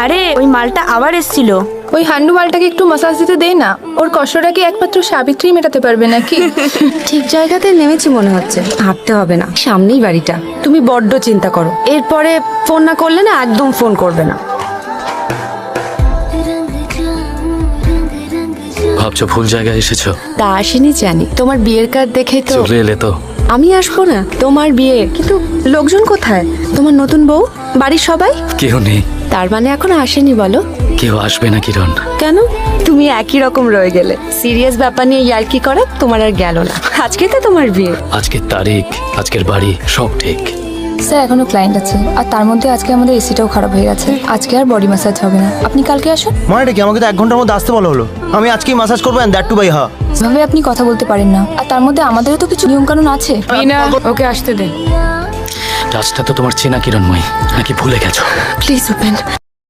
আরে ওই মালটা আবার এসেছিল। ওই হান্ডু মালটাকে একটু মাসাজ দিতে দেই না, ওর কষ্টটা কি একমাত্র সাবিত্রী মেটাতে পারবে নাকি? ঠিক জায়গাতে নেমেছি মনে হচ্ছে, ভাবতে হবে না, সামনেই বাড়িটা। তুমি বড্ড চিন্তা করো, এরপরে ফোন না করলে না একদম ফোন করবে না। ভাবছো ভুল জায়গায় এসেছো? তা আসেনি জানি, তোমার বিয়ের কার্ড দেখে তো। চলে এলে তো। আমি আসবো না, তোমার বিয়ে, কিন্তু লোকজন কোথায়? তোমার নতুন বউ, বাড়ির সবাই? কেউ নেই। তার মানে এখন আসেনি বলো? কেউ আসবে না কিরণ। কেন? তুমি একই রকম রয়ে গেলে। সিরিয়াস ব্যাপার নিয়ে ইয়ার্কি করা তোমার আর গেল না। আজকে তো তোমার বিয়ে। আজকের তারিখ, আজকের বাড়ি, সব ঠিক। স্যার এখনো ক্লায়েন্ট আছে, আর তার মধ্যে আজকে আমাদের এসিটাও খারাপ হয়ে গেছে। আজকে আর বডি ম্যাসাজ হবে না, আপনি কালকে আসুন। মানে কি আমাকে তো 1 ঘন্টার মধ্যে আসতে বলা হলো, আমি আজকেই ম্যাসাজ করবো এন্ড দ্যাট টু বাই হা। এভাবে আপনি কথা বলতে পারেন না, আর তার মধ্যে আমাদেরও তো কিছু নিয়ম কানুন আছে। ওকে আসতে দে। টাচটা তো তোমার চেনা কিরণময়ী, নাকি ভুলে গেছো? Please open.